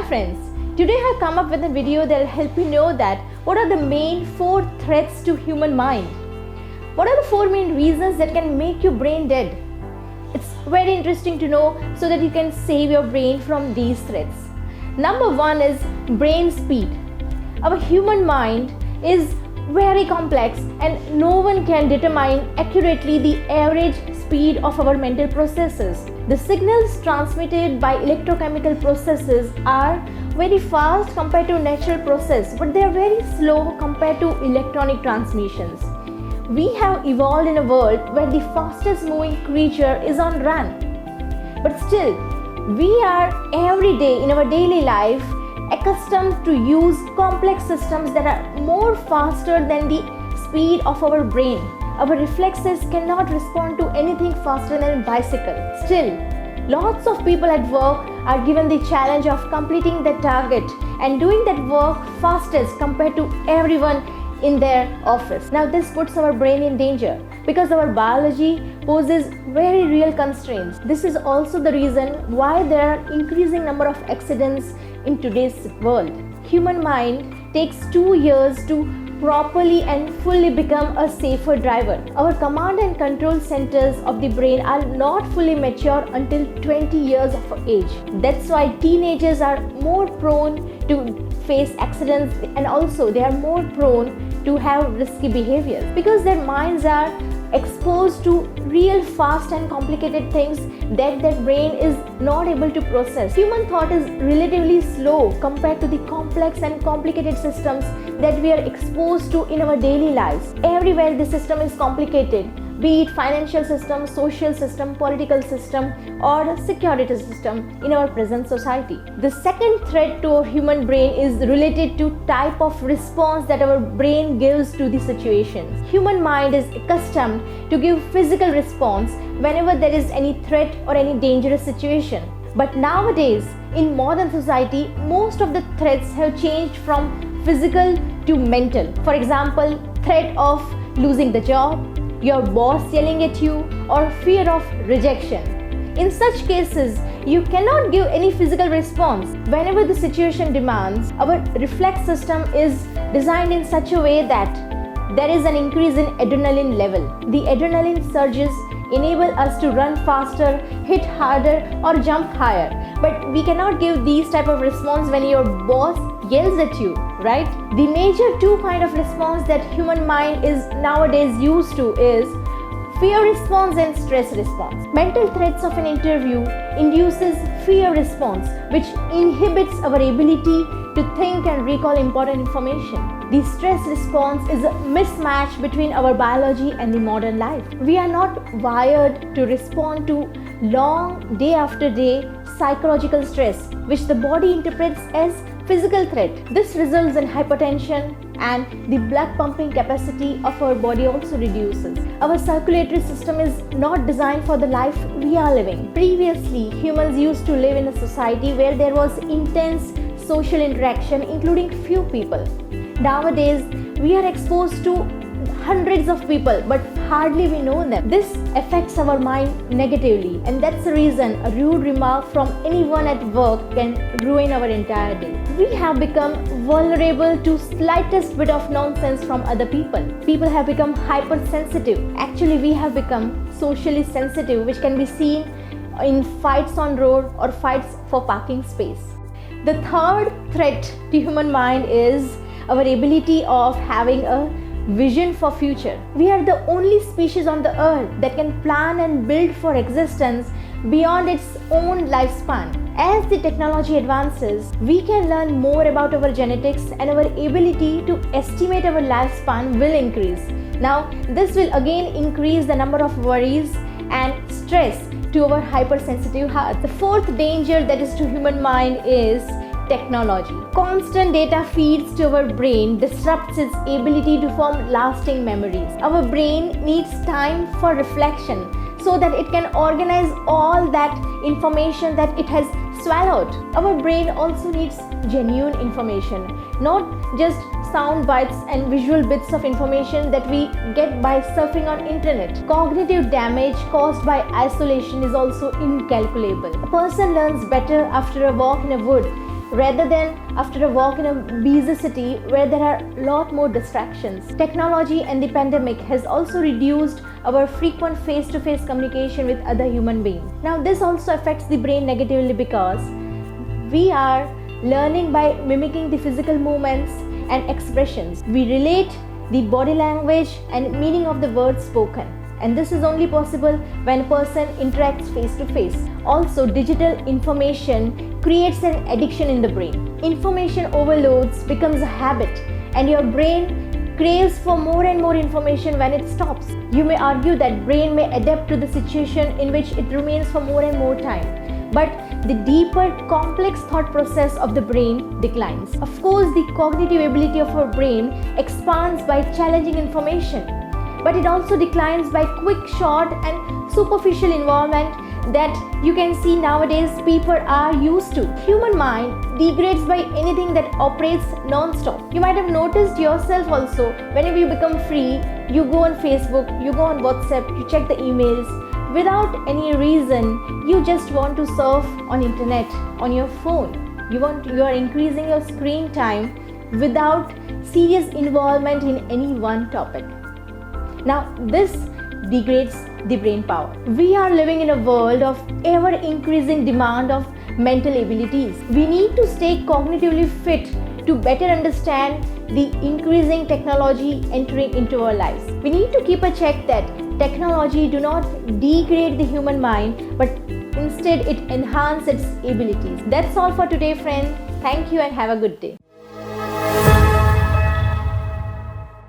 friends, today I have come up with a video that will help you know that what are the main 4 threats to human mind. What are the 4 main reasons that can make your brain dead? It's very interesting to know so that you can save your brain from these threats. Number 1 is brain speed. Our human mind is very complex and no one can determine accurately the average speed of our mental processes. The signals transmitted by electrochemical processes are very fast compared to natural process, but they are very slow compared to electronic transmissions. We have evolved in a world where the fastest moving creature is on run. But still, we are every day in our daily life accustomed to use complex systems that are more faster than the speed of our brain. Our reflexes cannot respond to anything faster than a bicycle. Still, lots of people at work are given the challenge of completing their target and doing that work fastest compared to everyone in their office. Now this puts our brain in danger because our biology poses very real constraints. This is also the reason why there are increasing number of accidents in today's world. Human mind takes 2 years to properly and fully become a safer driver. Our command and control centers of the brain are not fully mature until 20 years of age. That's why teenagers are more prone to face accidents and also they are more prone to have risky behaviors because their minds are exposed to real fast and complicated things that their brain is not able to process. Human thought is relatively slow compared to the complex and complicated systems that we are exposed to in our daily lives. Everywhere the system is complicated, be it financial system, social system, political system or security system in our present society. The second threat to our human brain is related to type of response that our brain gives to the situations. Human mind is accustomed to give physical response whenever there is any threat or any dangerous situation. But nowadays, in modern society, most of the threats have changed from physical to mental. For example, threat of losing the job, your boss yelling at you, or fear of rejection. In such cases, you cannot give any physical response. Whenever the situation demands, our reflex system is designed in such a way that there is an increase in adrenaline level. The adrenaline surges enable us to run faster, hit harder, or jump higher. But we cannot give these type of response when your boss yells at you, right? The major 2 kind of response that human mind is nowadays used to is fear response and stress response. Mental threats of an interview induces fear response, which inhibits our ability to think and recall important information. The stress response is a mismatch between our biology and the modern life. We are not wired to respond to long day after day psychological stress, which the body interprets as physical threat. This results in hypertension and the blood pumping capacity of our body also reduces. Our circulatory system is not designed for the life we are living. Previously, humans used to live in a society where there was intense social interaction, including few people. Nowadays, we are exposed to hundreds of people, but hardly we know them. This affects our mind negatively, and that's the reason a rude remark from anyone at work can ruin our entire day. We have become vulnerable to slightest bit of nonsense from other people. People have become hypersensitive. Actually, we have become socially sensitive, which can be seen in fights on road or fights for parking space. The third threat to human mind is our ability of having a vision for future. We are the only species on the earth that can plan and build for existence beyond its own lifespan. As the technology advances, we can learn more about our genetics and our ability to estimate our lifespan will increase. Now, this will again increase the number of worries and stress to our hypersensitive heart. The fourth danger that is to human mind is technology. Constant data feeds to our brain disrupts its ability to form lasting memories. Our brain needs time for reflection so that it can organize all that information that it has swallowed. Our brain also needs genuine information, not just sound bites and visual bits of information that we get by surfing on internet. Cognitive damage caused by isolation is also incalculable. A person learns better after a walk in a wood rather than after a walk in a busy city where there are a lot more distractions. Technology and the pandemic has also reduced our frequent face-to-face communication with other human beings. Now this also affects the brain negatively because we are learning by mimicking the physical movements and expressions. We relate the body language and meaning of the words spoken. And this is only possible when a person interacts face to face. Also, digital information creates an addiction in the brain. Information overloads becomes a habit, and your brain craves for more and more information when it stops. You may argue that brain may adapt to the situation in which it remains for more and more time. But the deeper, complex thought process of the brain declines. Of course, the cognitive ability of our brain expands by challenging information, but it also declines by quick, short, and superficial involvement that you can see nowadays people are used to. Human mind degrades by anything that operates non-stop. You might have noticed yourself also, whenever you become free, you go on Facebook, you go on WhatsApp, you check the emails. Without any reason, you just want to surf on internet, on your phone. You are increasing your screen time without serious involvement in any one topic. Now, this degrades the brain power. We are living in a world of ever-increasing demand of mental abilities. We need to stay cognitively fit to better understand the increasing technology entering into our lives. We need to keep a check that technology do not degrade the human mind, but instead it enhances its abilities. That's all for today, friends. Thank you and have a good day.